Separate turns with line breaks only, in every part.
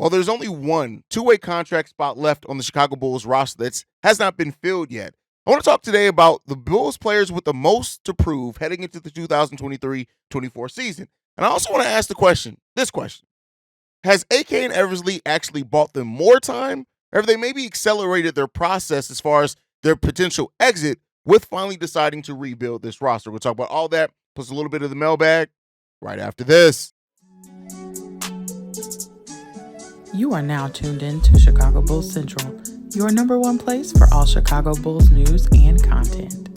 Well, there's only one two-way contract spot left on the Chicago Bulls roster that has not been filled yet. I want to talk today about the Bulls players with the most to prove heading into the 2023-24 season. And I also want to ask this question. Has AK and Eversley actually bought them more time, or have they maybe accelerated their process as far as their potential exit with finally deciding to rebuild this roster? We'll talk about all that, plus a little bit of the mailbag right after this.
You are now tuned in to Chicago Bulls Central, your number one place for all Chicago Bulls news and content.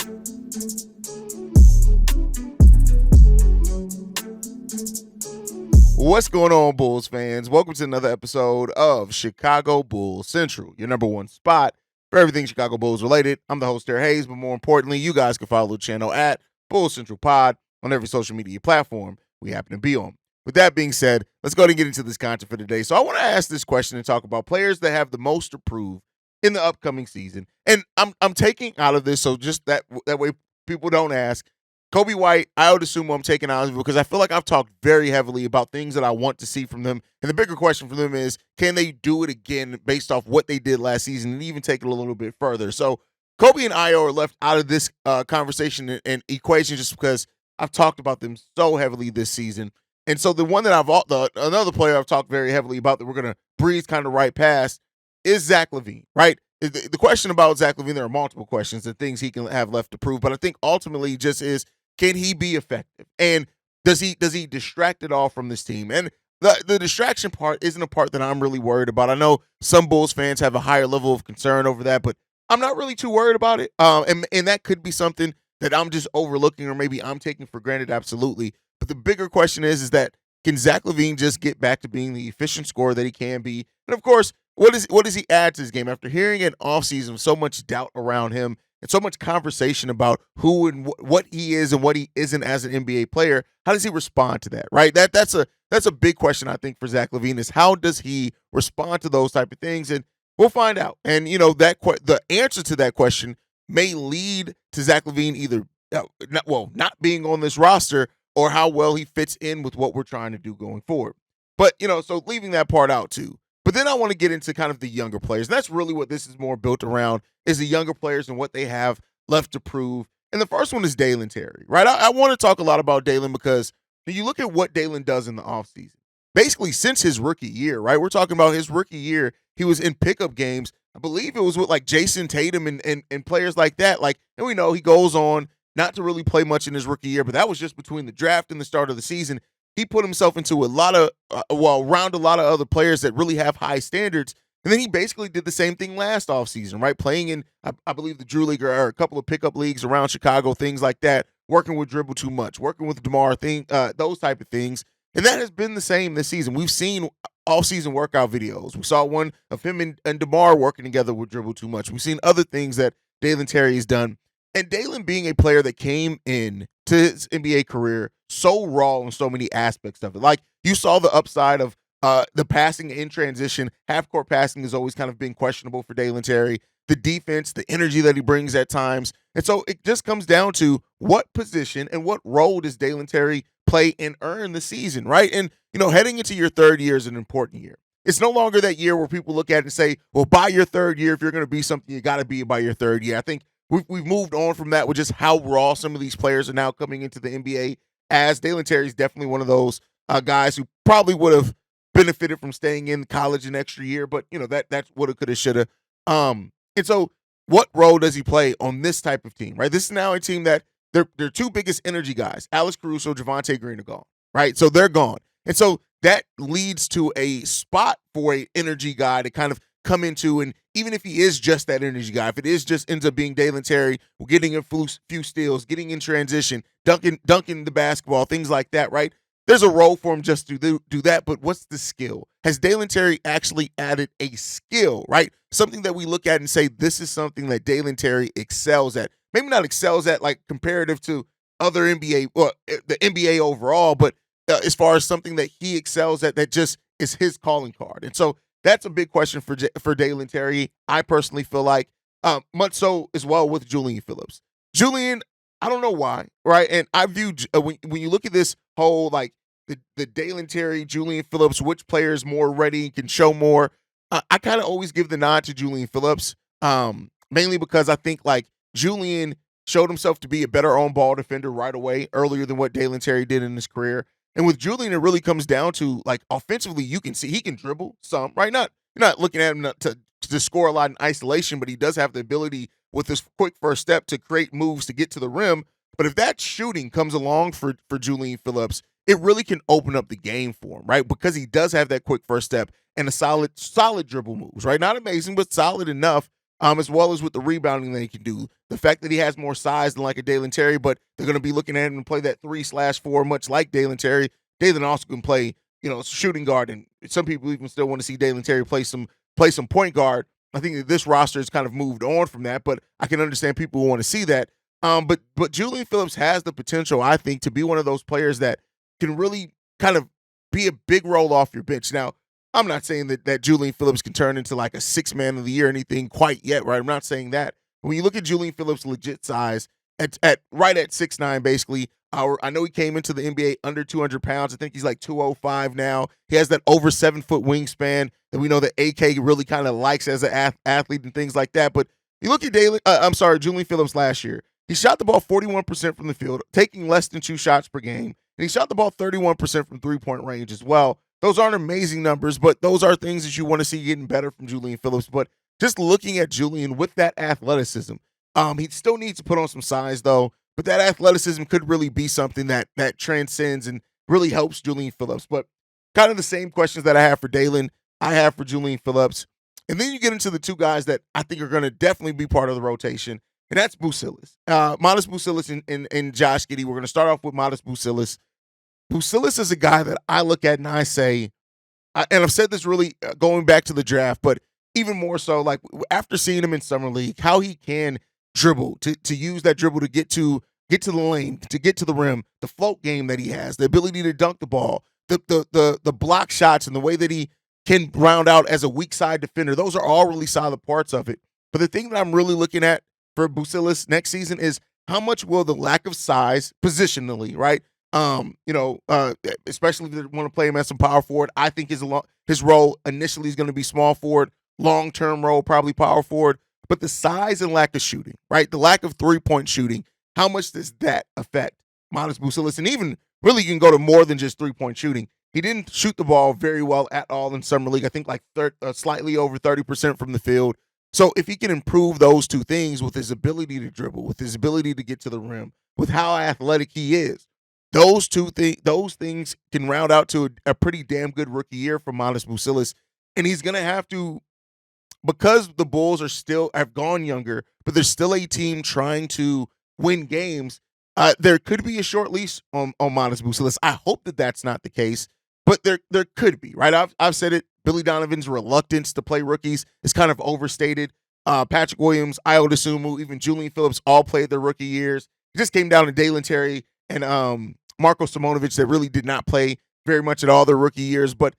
What's going on, Bulls fans? Welcome to another episode of Chicago Bulls Central, your number one spot for everything Chicago Bulls related. I'm the host, Haize, but more importantly, you guys can follow the channel at Bulls Central Pod on every social media platform we happen to be on. With that being said, let's go ahead and get into this content for today. So I want to ask this question and talk about players that have the most to prove in the upcoming season. And I'm taking out of this, so just that way people don't ask. Kobe White, I would assume I'm taking out of it because I feel like I've talked very heavily about things that I want to see from them. And the bigger question for them is, can they do it again based off what they did last season and even take it a little bit further? So Kobe and Io are left out of this conversation and equation just because I've talked about them so heavily this season. And so the one that another player I've talked very heavily about that we're going to breeze kind of right past is Zach LaVine, right? The question about Zach LaVine, there are multiple questions and things he can have left to prove, but I think ultimately just is, can he be effective? And does he distract it all from this team? And the distraction part isn't a part that I'm really worried about. I know some Bulls fans have a higher level of concern over that, but I'm not really too worried about it. And that could be something that I'm just overlooking or maybe I'm taking for granted, absolutely. But the bigger question is that can Zach LaVine just get back to being the efficient scorer that he can be? And of course, what does he add to his game? After hearing an offseason of so much doubt around him and so much conversation about who and what he is and what he isn't as an NBA player, how does he respond to that, right? That's a big question, I think, for Zach LaVine is how does he respond to those type of things? And we'll find out. And, the answer to that question may lead to Zach LaVine either not being on this roster or how well he fits in with what we're trying to do going forward. But, so leaving that part out too. But then I want to get into kind of the younger players. And that's really what this is more built around is the younger players and what they have left to prove. And the first one is Dalen Terry, right? I want to talk a lot about Dalen because when you look at what Dalen does in the offseason, basically since his rookie year, right? We're talking about his rookie year. He was in pickup games. I believe it was with like Jason Tatum and players like that. And we know he goes on not to really play much in his rookie year, but that was just between the draft and the start of the season. He put himself into a lot of, around a lot of other players that really have high standards. And then he basically did the same thing last offseason, right? Playing in, I believe, the Drew League or a couple of pickup leagues around Chicago, things like that, working with Dribble Too Much, working with DeMar, those type of things. And that has been the same this season. We've seen off-season workout videos. We saw one of him and DeMar working together with Dribble Too Much. We've seen other things that Dalen Terry has done. And Dalen being a player that came in to his NBA career so raw in so many aspects of it. Like you saw the upside of the passing in transition. Half-court passing has always kind of been questionable for Dalen Terry. The defense, the energy that he brings at times. And so it just comes down to what position and what role does Dalen Terry play and earn the season, right? And, heading into your third year is an important year. It's no longer that year where people look at it and say, well, by your third year, if you're going to be something, you got to be by your third year. I think we've moved on from that with just how raw some of these players are now coming into the NBA. As Dalen Terry is definitely one of those guys who probably would have benefited from staying in college an extra year, but that's woulda, coulda, shoulda. And so, what role does he play on this type of team? Right, this is now a team that their two biggest energy guys, Alex Caruso, Javonte Green, are gone. Right, so they're gone, and so that leads to a spot for an energy guy to kind of come into, and even if he is just that energy guy, if it is just ends up being Dalen Terry, getting a few steals, getting in transition, dunking the basketball, things like that, right? There's a role for him just to do that, but what's the skill? Has Dalen Terry actually added a skill, right? Something that we look at and say, this is something that Dalen Terry excels at. Maybe not excels at like comparative to other NBA, well, the NBA overall, but as far as something that he excels at that just is his calling card. And so that's a big question for Dalen Terry. I personally feel like much so as well with Julian Phillips. Julian, I don't know why, right? And I view when you look at this whole like the Dalen Terry, Julian Phillips, which player is more ready, can show more. I kind of always give the nod to Julian Phillips, mainly because I think like Julian showed himself to be a better on ball defender right away, earlier than what Dalen Terry did in his career. And with Julian, it really comes down to like offensively, you can see he can dribble some, right? You're not looking at him to score a lot in isolation, but he does have the ability with his quick first step to create moves to get to the rim. But if that shooting comes along for Julian Phillips, it really can open up the game for him, right? Because he does have that quick first step and a solid dribble moves, right? Not amazing, but solid enough. As well as with the rebounding that he can do. The fact that he has more size than like a Dalen Terry, but they're going to be looking at him and play that 3/4, much like Dalen Terry. Dalen also can play, shooting guard, and some people even still want to see Dalen Terry play some point guard. I think that this roster has kind of moved on from that, but I can understand people who want to see that. But Julian Phillips has the potential, I think, to be one of those players that can really kind of be a big role off your bench. Now, I'm not saying that Julian Phillips can turn into like a 6-man of the year or anything quite yet, right? I'm not saying that. But when you look at Julian Phillips' legit size at right at 6'9", basically, I know he came into the NBA under 200 pounds. I think he's like 205 now. He has that over 7-foot wingspan that we know that AK really kind of likes as an athlete and things like that. But you look at Julian Phillips last year. He shot the ball 41% from the field, taking less than 2 shots per game. And he shot the ball 31% from three-point range as well. Those aren't amazing numbers, but those are things that you want to see getting better from Julian Phillips. But just looking at Julian with that athleticism, he still needs to put on some size, though. But that athleticism could really be something that transcends and really helps Julian Phillips. But kind of the same questions that I have for Dalen, I have for Julian Phillips. And then you get into the two guys that I think are going to definitely be part of the rotation, and that's Bucelis. Modest Bucelis and Josh Giddey. We're going to start off with Modest Bucelis. Bucelis is a guy that I look at and I say, and I've said this really going back to the draft, but even more so, like after seeing him in summer league, how he can dribble to use that dribble to get to the lane, to get to the rim, the float game that he has, the ability to dunk the ball, the block shots, and the way that he can round out as a weak side defender. Those are all really solid parts of it. But the thing that I'm really looking at for Bucelis next season is how much will the lack of size positionally, right? Especially if they want to play him as some power forward. I think his role initially is going to be small forward, long-term role probably power forward. But the size and lack of shooting, right? The lack of three-point shooting, how much does that affect Modest Bucelis? And even really you can go to more than just three-point shooting. He didn't shoot the ball very well at all in summer league. I think like slightly over 30% from the field. So if he can improve those two things with his ability to dribble, with his ability to get to the rim, with how athletic he is, those things can round out to a pretty damn good rookie year for Modest Bucelis. And he's going to have to, because the Bulls have gone younger, but there's still a team trying to win games, there could be a short leash on Modest Bucelis. I hope that that's not the case, but there could be, right? I've said it. Billy Donovan's reluctance to play rookies is kind of overstated. Patrick Williams, Ayo Dosunmu, even Julian Phillips all played their rookie years. It just came down to Dalen Terry and Marko Simonovic that really did not play very much at all their rookie years. But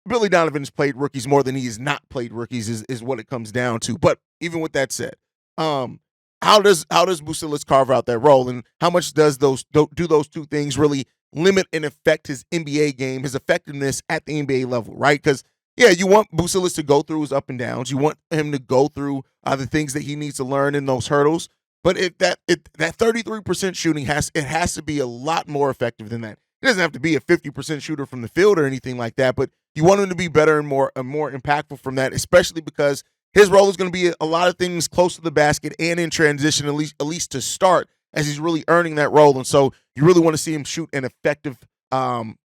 Billy Donovan's played rookies more than he has not played rookies is what it comes down to. But even with that said, how does Bucelis carve out that role, and how much does those two things really limit and affect his NBA game, his effectiveness at the NBA level, right? Because yeah, you want Bucelis to go through his up and downs, you want him to go through the things that he needs to learn in those hurdles. But that 33% shooting has to be a lot more effective than that. He doesn't have to be a 50% shooter from the field or anything like that, but you want him to be better and more impactful from that, especially because his role is going to be a lot of things close to the basket and in transition, at least to start, as he's really earning that role. And so you really want to see him shoot an effective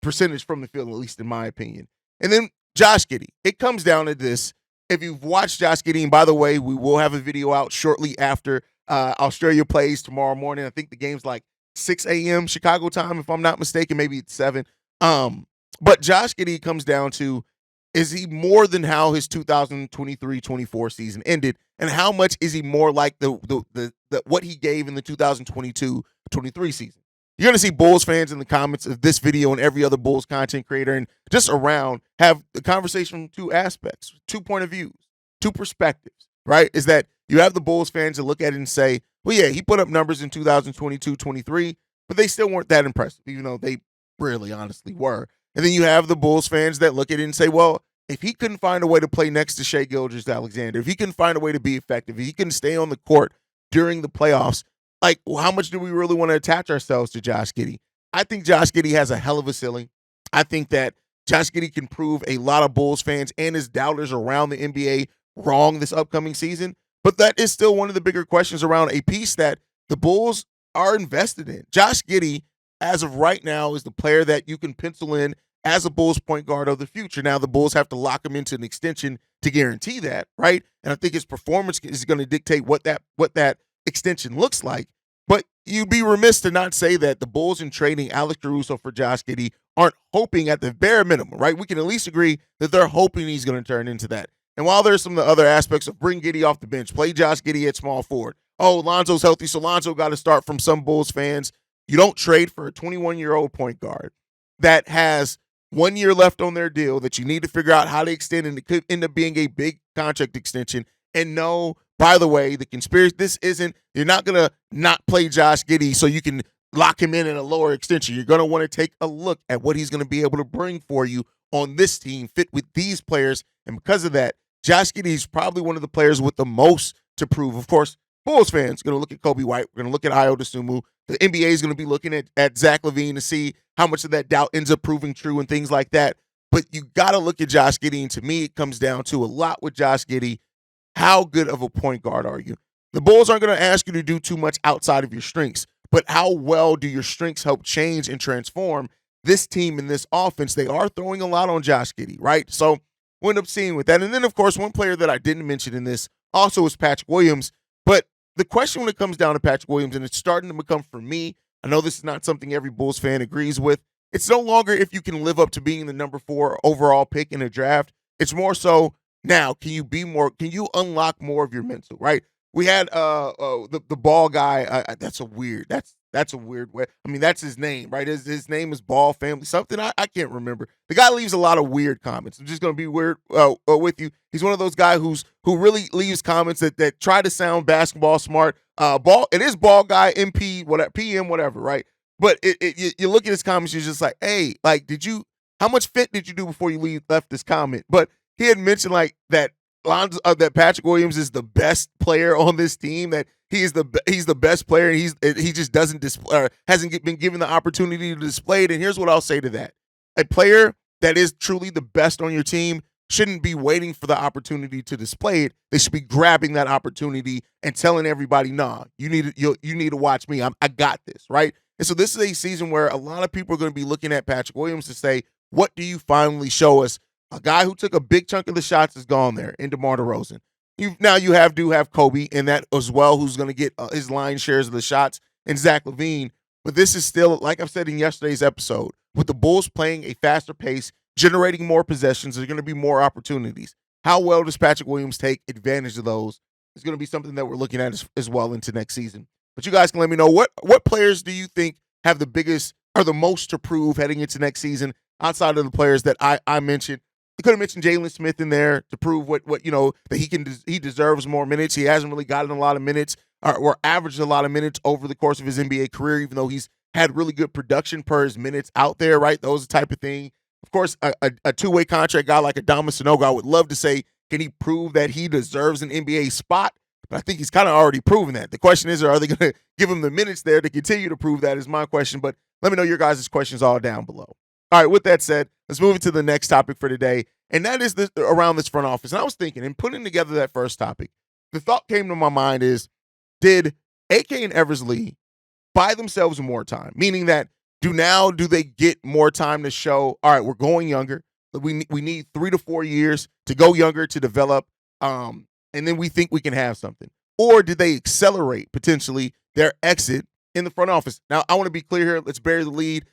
percentage from the field, at least in my opinion. And then Josh Giddey. It comes down to this. If you've watched Josh Giddey, and by the way, we will have a video out shortly after Australia plays tomorrow morning. I think the game's like 6 a.m. Chicago time, if I'm not mistaken. Maybe it's 7. But Josh Giddey comes down to, is he more than how his 2023-24 season ended, and how much is he more like the what he gave in the 2022-23 season? You're going to see Bulls fans in the comments of this video and every other Bulls content creator and just around have the conversation from two aspects, 2 point of views, 2 perspectives, right? Is that you have the Bulls fans that look at it and say, well, yeah, he put up numbers in 2022-23, but they still weren't that impressive, even though they really honestly were. And then you have the Bulls fans that look at it and say, well, if he couldn't find a way to play next to Shai Gilgeous-Alexander, if he couldn't find a way to be effective, if he couldn't stay on the court during the playoffs, like, how much do we really want to attach ourselves to Josh Giddey? I think Josh Giddey has a hell of a ceiling. I think that Josh Giddey can prove a lot of Bulls fans and his doubters around the NBA wrong this upcoming season. But that is still one of the bigger questions around a piece that the Bulls are invested in. Josh Giddey, as of right now, is the player that you can pencil in as a Bulls point guard of the future. Now, the Bulls have to lock him into an extension to guarantee that, right? And I think his performance is going to dictate what that extension looks like. But you'd be remiss to not say that the Bulls, in trading Alex Caruso for Josh Giddey, aren't hoping at the bare minimum, right? We can at least agree that they're hoping he's going to turn into that. And while there's some of the other aspects of bring Giddey off the bench, play Josh Giddey at small forward. Oh, Lonzo's healthy, so Lonzo got to start from some Bulls fans. You don't trade for a 21-year-old point guard that has 1 year left on their deal that you need to figure out how to extend, and it could end up being a big contract extension. And no, by the way, the conspiracy, you're not going to not play Josh Giddey so you can lock him in at a lower extension. You're going to want to take a look at what he's going to be able to bring for you on this team, fit with these players. And because of that, Josh Giddey is probably one of the players with the most to prove. Of course, Bulls fans are going to look at Kobe White. We're going to look at Ayo Dosunmu. The NBA is going to be looking at Zach LaVine to see how much of that doubt ends up proving true and things like that. But you got to look at Josh Giddey, and to me, it comes down to a lot with Josh Giddey. How good of a point guard are you? The Bulls aren't going to ask you to do too much outside of your strengths, but how well do your strengths help change and transform this team and this offense? They are throwing a lot on Josh Giddey, right? So we'll end up seeing with that. And then, of course, one player that I didn't mention in this also is Patrick Williams. But the question when it comes down to Patrick Williams, and it's starting to become, for me, I know this is not something every Bulls fan agrees with. It's no longer if you can live up to being the number 4 overall pick in a draft. It's more so now, can you unlock more of your mental, right? We had the ball guy. That's a weird way. I mean, that's his name, right? His name is Ball Family something. I can't remember. The guy leaves a lot of weird comments. I'm just gonna be weird with you. He's one of those guys who really leaves comments that try to sound basketball smart. It is Ball Guy MP whatever PM whatever, right? But you look at his comments, you're just like, hey, like, how much fit did you do before you left this comment? But he had mentioned like that that Patrick Williams is the best player on this team, that he's the best player, and he just doesn't display, hasn't been given the opportunity to display it. And here's what I'll say to that: a player that is truly the best on your team shouldn't be waiting for the opportunity to display it. They should be grabbing that opportunity and telling everybody, "Nah, you need to watch me. I got this," right? And so this is a season where a lot of people are going to be looking at Patrick Williams to say, "What do you finally show us?" A guy who took a big chunk of the shots is gone there in DeMar DeRozan. You have Kobe in that as well, who's going to get his line shares of the shots, and Zach LaVine. But this is still, like I've said in yesterday's episode, with the Bulls playing a faster pace, generating more possessions, there's going to be more opportunities. How well does Patrick Williams take advantage of those is going to be something that we're looking at as well into next season. But you guys can let me know what players do you think have the biggest or the most to prove heading into next season outside of the players that I mentioned. You could have mentioned Jalen Smith in there to prove what that he deserves more minutes. He hasn't really gotten a lot of minutes or averaged a lot of minutes over the course of his NBA career, even though he's had really good production per his minutes out there, right? Those are the type of thing. Of course, a two-way contract guy like Adama Sanogo, I would love to say, can he prove that he deserves an NBA spot? But I think he's kind of already proven that. The question is, are they going to give him the minutes there to continue to prove that is my question. But let me know your guys' questions all down below. All right, with that said, let's move into the next topic for today, and that is around this front office. And I was thinking, in putting together that first topic, the thought came to my mind is, did AK and Eversley buy themselves more time? Meaning that, do they get more time to show, all right, we're going younger. We need 3 to 4 years to go younger, to develop, and then we think we can have something. Or did they accelerate, potentially, their exit in the front office? Now, I want to be clear here. Let's bury the lead.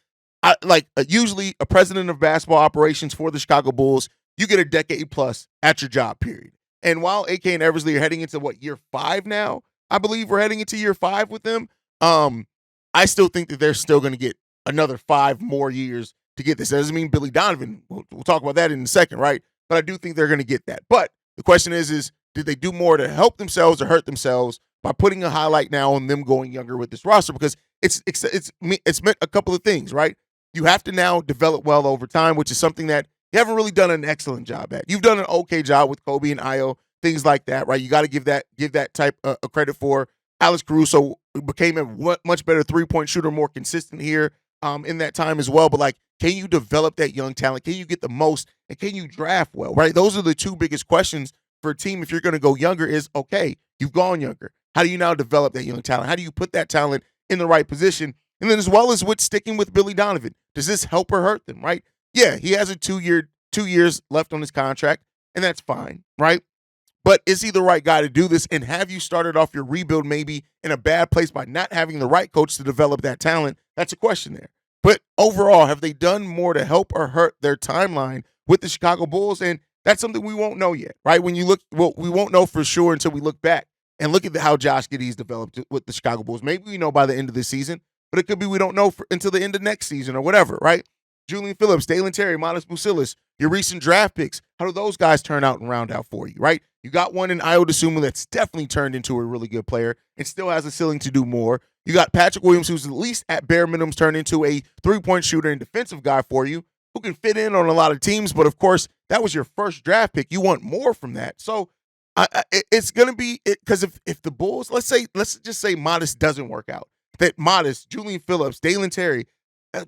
Usually a president of basketball operations for the Chicago Bulls, you get a decade plus at your job, period. And while AK and Eversley are heading into year 5 now, I believe we're heading into year 5 with them. I still think that they're still going to get another 5 more years to get this. That doesn't mean Billy Donovan. We'll talk about that in a second, right? But I do think they're going to get that. But the question is did they do more to help themselves or hurt themselves by putting a highlight now on them going younger with this roster? Because it's meant a couple of things, right? you have to now develop well over time, which is something that you haven't really done an excellent job at. You've done an okay job with Kobe and Io, things like that, right? You got to give that type of credit for Alex Caruso became a much better 3-point shooter, more consistent here in that time as well. But like, can you develop that young talent? Can you get the most? And can you draft well, right? Those are the two biggest questions for a team if you're going to go younger is, okay, you've gone younger. How do you now develop that young talent? How do you put that talent in the right position? And then as well as with sticking with Billy Donovan, does this help or hurt them, right? Yeah, he has a 2 years left on his contract, and that's fine, right? But is he the right guy to do this? And have you started off your rebuild maybe in a bad place by not having the right coach to develop that talent? That's a question there. But overall, have they done more to help or hurt their timeline with the Chicago Bulls? And that's something we won't know yet, right? When you look, well, we won't know for sure until we look back and look at how Josh Giddey's developed with the Chicago Bulls. Maybe we know by the end of the season, but it could be we don't know until the end of next season or whatever, right? Julian Phillips, Dalen Terry, Modest Bucilis, your recent draft picks, how do those guys turn out and round out for you, right? You got one in Io DeSumo that's definitely turned into a really good player and still has a ceiling to do more. You got Patrick Williams, who's at least at bare minimums turned into a 3-point shooter and defensive guy for you, who can fit in on a lot of teams. But of course, that was your first draft pick. You want more from that. So it's going to be because if the Bulls, let's just say Modest doesn't work out, that Modest, Julian Phillips, Dalen Terry,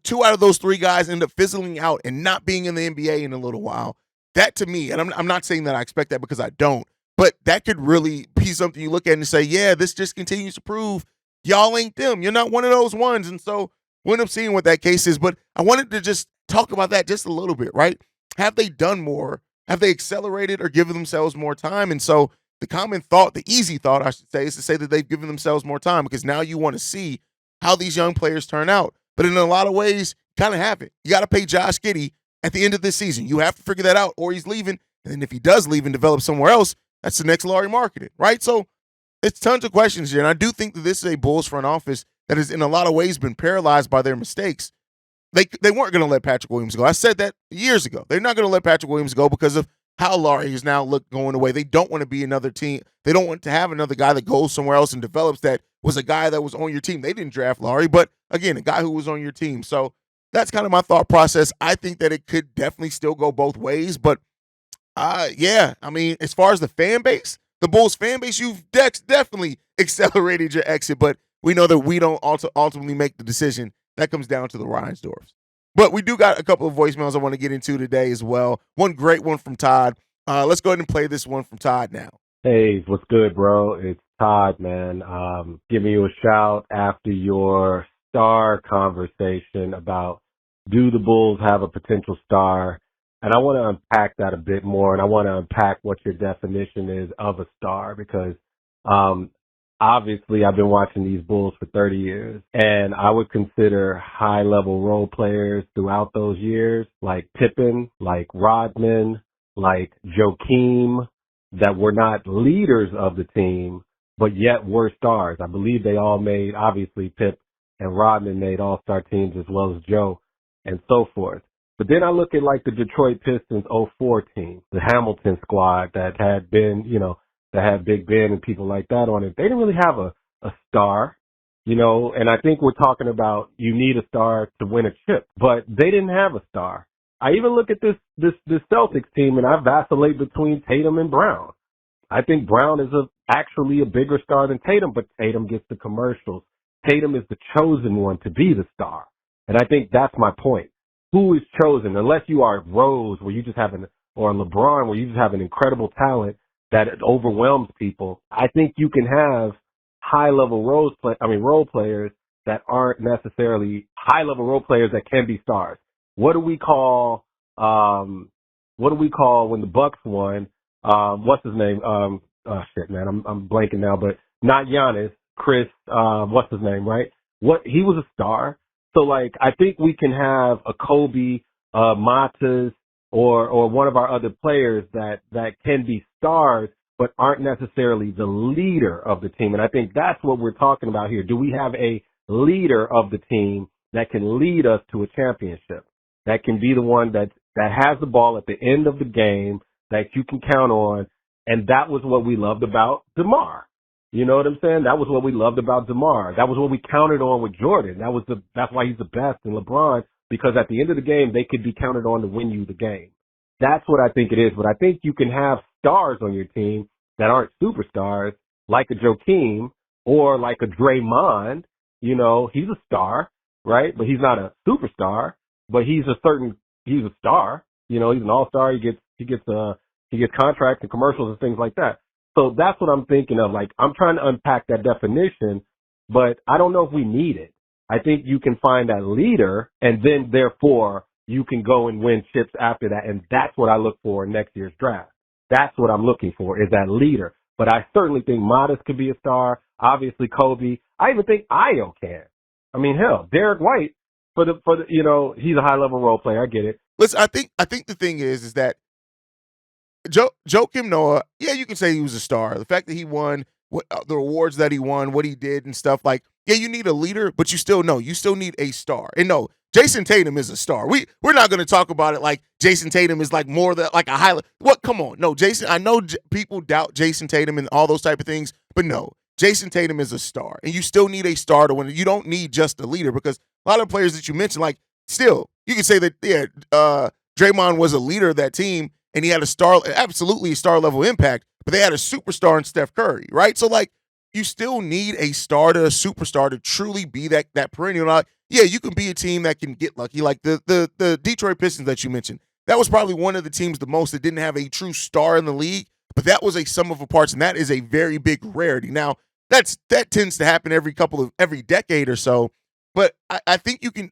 2 out of those 3 guys end up fizzling out and not being in the NBA in a little while. That to me, and I'm not saying that I expect that because I don't, but that could really be something you look at and say, yeah, this just continues to prove y'all ain't them. You're not one of those ones. And so we'll end up seeing what that case is. But I wanted to just talk about that just a little bit, right? Have they done more? Have they accelerated or given themselves more time? And so the common thought, the easy thought, I should say, is to say that they've given themselves more time because now you want to see how these young players turn out. But in a lot of ways, you kind of haven't. You got to pay Josh Giddey at the end of this season. You have to figure that out or he's leaving. And then if he does leave and develop somewhere else, that's the next Lauri Markkanen, right? So it's tons of questions here. And I do think that this is a Bulls front office that has in a lot of ways been paralyzed by their mistakes. They weren't going to let Patrick Williams go. I said that years ago. They're not going to let Patrick Williams go because of how Lauri has now looked going away. They don't want to be another team. They don't want to have another guy that goes somewhere else and develops that was a guy that was on your team. They didn't draft Lauri, but again, a guy who was on your team. So that's kind of my thought process. I think that it could definitely still go both ways, but yeah, I mean, as far as the fan base, the Bulls fan base, you've definitely accelerated your exit, but we know that we don't ultimately make the decision. That comes down to the Reinsdorfs. But we do got a couple of voicemails I want to get into today as well. One great one from Todd. Let's go ahead and play this one from Todd now.
Hey, what's good, bro? It's Todd, man. Giving you a shout after your star conversation about do the Bulls have a potential star? And I want to unpack that a bit more, and I want to unpack what your definition is of a star because obviously I've been watching these Bulls for 30 years, and I would consider high-level role players throughout those years, like Pippen, like Rodman, like Joakim, that were not leaders of the team, but yet were stars. I believe they all made, obviously Pip and Rodman made all-star teams as well as Joe and so forth. But then I look at like the Detroit Pistons '04 team, the Hamilton squad that had been, that had Big Ben and people like that on it. They didn't really have a star, and I think we're talking about you need a star to win a chip, but they didn't have a star. I even look at this Celtics team and I vacillate between Tatum and Brown. I think Brown is actually a bigger star than Tatum, but Tatum gets the commercials. Tatum is the chosen one to be the star. And I think that's my point. Who is chosen? Unless you are Rose, where you just have or LeBron, where you just have an incredible talent that overwhelms people. I think you can have high-level role players that aren't necessarily high-level role players that can be stars. What do we call when the Bucks won? What's his name? Shit, man, I'm blanking now, but not Giannis. Chris, what's his name, right? He was a star. So, like, I think we can have a Kobe, Matas, or one of our other players that can be stars, but aren't necessarily the leader of the team. And I think that's what we're talking about here. Do we have a leader of the team that can lead us to a championship? That can be the one that has the ball at the end of the game that you can count on. And that was what we loved about DeMar. You know what I'm saying? That was what we loved about DeMar. That was what we counted on with Jordan. That's why he's the best, and LeBron, because at the end of the game, they could be counted on to win you the game. That's what I think it is. But I think you can have stars on your team that aren't superstars, like a Joakim or like a Draymond. You know, he's a star, right? But he's not a superstar. But he's a star. You know, he's an all-star. He gets contracts and commercials and things like that. So that's what I'm thinking of. Like, I'm trying to unpack that definition, but I don't know if we need it. I think you can find that leader, and then therefore you can go and win chips after that. And that's what I look for in next year's draft. That's what I'm looking for, is that leader. But I certainly think Modest could be a star. Obviously Kobe. I even think Io can. I mean, hell, Derek White for the you know, he's a high level role player. I get it.
Listen, I think the thing is that Joakim Noah, yeah, you can say he was a star. The fact that he won the awards that he won, what he did and stuff, like, yeah, you need a leader, but you still need a star. And no, Jason Tatum is a star. We're not going to talk about it like Jason Tatum is like more than like a highlight. What? Come on, no, Jason. I know people doubt Jason Tatum and all those type of things, but no, Jason Tatum is a star, and you still need a star to win. You don't need just a leader, because a lot of players that you mentioned, like, still, you can say that, yeah, Draymond was a leader of that team, and he had absolutely a star level impact, but they had a superstar in Steph Curry, right? So, like, you still need a star to a superstar to truly be that perennial. Like, yeah, you can be a team that can get lucky, like the Detroit Pistons that you mentioned. That was probably one of the teams the most that didn't have a true star in the league, but that was a sum of parts, and that is a very big rarity. Now, that tends to happen every decade or so, but I think you can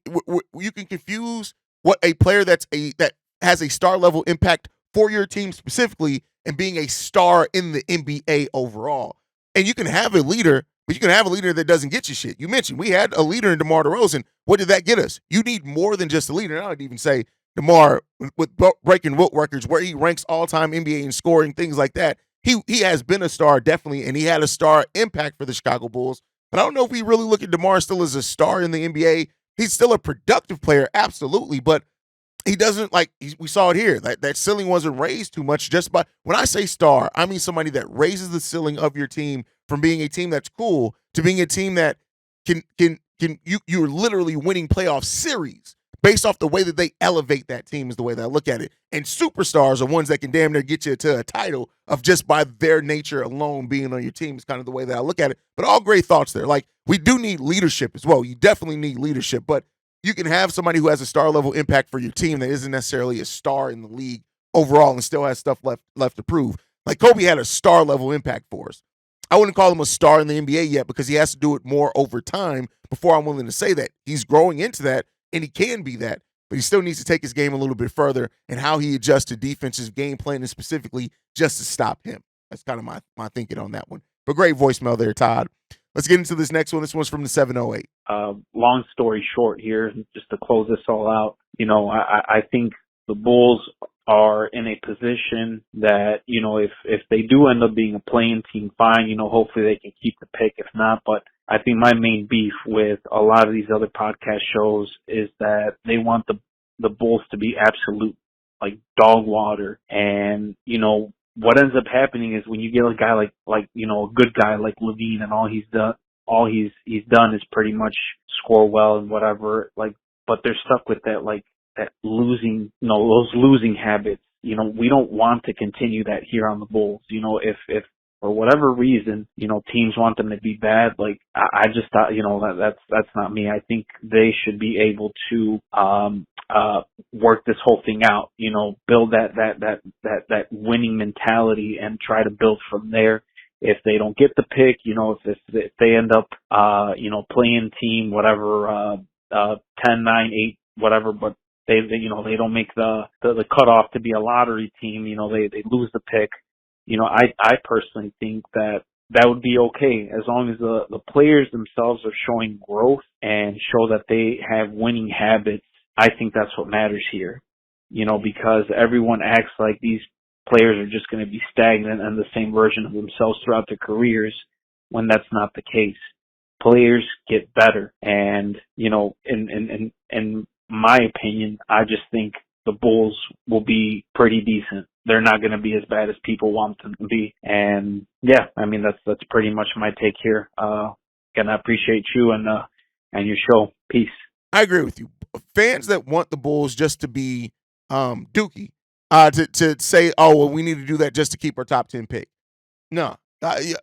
confuse what a player that has a star level impact for your team specifically and being a star in the NBA overall. And you can have a leader, but you can have a leader that doesn't get you shit. You mentioned we had a leader in DeMar DeRozan. What did that get us? You need more than just a leader. And I would even say DeMar, with breaking Wilt records, where he ranks all-time NBA in scoring, things like that, he has been a star, definitely, and he had a star impact for the Chicago Bulls. But I don't know if we really look at DeMar still as a star in the NBA. He's still a productive player, absolutely, but he doesn't, like, we saw it here. That ceiling wasn't raised too much just by, when I say star, I mean somebody that raises the ceiling of your team from being a team that's cool to being a team that you're literally winning playoff series based off the way that they elevate that team, is the way that I look at it. And superstars are ones that can damn near get you to a title of just by their nature alone being on your team, is kind of the way that I look at it. But all great thoughts there. Like, we do need leadership as well. You definitely need leadership, but you can have somebody who has a star level impact for your team that isn't necessarily a star in the league overall and still has stuff left to prove. Like, Kobe had a star level impact for us. I wouldn't call him a star in the NBA yet, because he has to do it more over time before I'm willing to say that. He's growing into that, and he can be that, but he still needs to take his game a little bit further and how he adjusts to defense's game plan, and specifically just to stop him. That's kind of my thinking on that one. But great voicemail there, Todd. Let's get into this next one. This one's from the 708.
Long story short here, just to close this all out, you know, I think the Bulls are in a position that, you know, if they do end up being a playing team, fine, you know, hopefully they can keep the pick. If not, but I think my main beef with a lot of these other podcast shows is that they want the Bulls to be absolute, like, dog water. And, you know, what ends up happening is when you get a guy like, you know, a good guy like Levine, and all he's done is pretty much score well and whatever, like, but they're stuck with that, like, that losing, you know, those losing habits. You know, we don't want to continue that here on the Bulls. You know, if for whatever reason, you know, teams want them to be bad, like, I just thought, you know, that's not me. I think they should be able to work this whole thing out, you know, build that winning mentality and try to build from there. If they don't get the pick, you know, if they end up, you know, playing team, whatever, 10, 9, 8, whatever, but they you know, they don't make the cutoff to be a lottery team, you know, they lose the pick. You know, I personally think that would be okay as long as the players themselves are showing growth and show that they have winning habits. I think that's what matters here, you know, because everyone acts like these players are just going to be stagnant and the same version of themselves throughout their careers, when that's not the case. Players get better, and, you know, in my opinion, I just think the Bulls will be pretty decent. They're not going to be as bad as people want them to be. And yeah, I mean, that's pretty much my take here. Again, I appreciate you and your show. Peace.
I agree with you. Fans that want the Bulls just to be dookie, to say, oh, well, we need to do that just to keep our top 10 pick. No.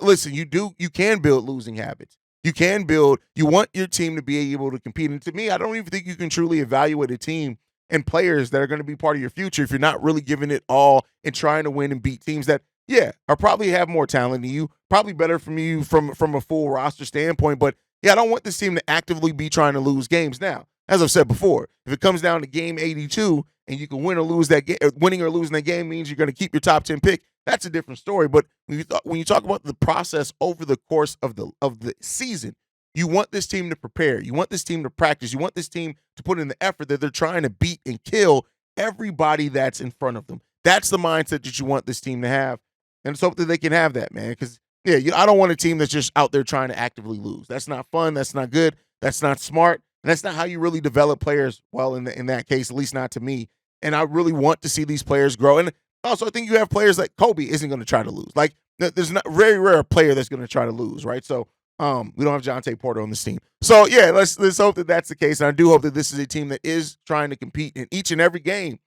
Listen, you can build losing habits. You want your team to be able to compete. And to me, I don't even think you can truly evaluate a team and players that are going to be part of your future if you're not really giving it all and trying to win and beat teams that, yeah, are probably have more talent than you, probably better from you from a full roster standpoint. But yeah, I don't want this team to actively be trying to lose games. Now, as I've said before, if it comes down to game 82 and you can win or lose that game, winning or losing that game means you're going to keep your top 10 pick. That's a different story. But when you talk about the process over the course of the season, you want this team to prepare. You want this team to practice. You want this team to put in the effort that they're trying to beat and kill everybody that's in front of them. That's the mindset that you want this team to have. And let's hope that they can have that, man. Because, yeah, I don't want a team that's just out there trying to actively lose. That's not fun. That's not good. That's not smart. And that's not how you really develop players, well, in that case, at least not to me. And I really want to see these players grow. And also, I think you have players like Kobe isn't going to try to lose. Like, there's not very rare player that's going to try to lose, right? So, we don't have Jonte Porter on this team. So, yeah, let's hope that that's the case. And I do hope that this is a team that is trying to compete in each and every game.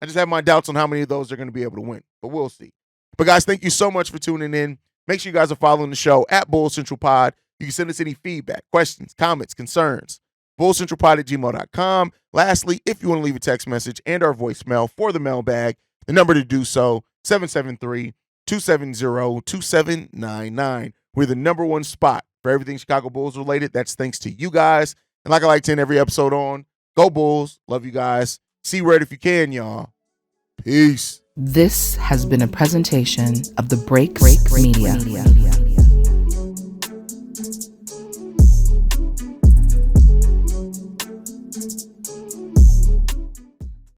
I just have my doubts on how many of those they're going to be able to win, but we'll see. But, guys, thank you so much for tuning in. Make sure you guys are following the show at Bull Central Pod. You can send us any feedback, questions, comments, concerns, bullcentralpod@gmail.com. Lastly, if you want to leave a text message and our voicemail for the mailbag, the number to do so, 773-270-2799. We're the number one spot for everything Chicago Bulls related. That's thanks to you guys. And like I like to end every episode on, go Bulls. Love you guys. See red if you can, y'all. Peace.
This has been a presentation of the Break Media.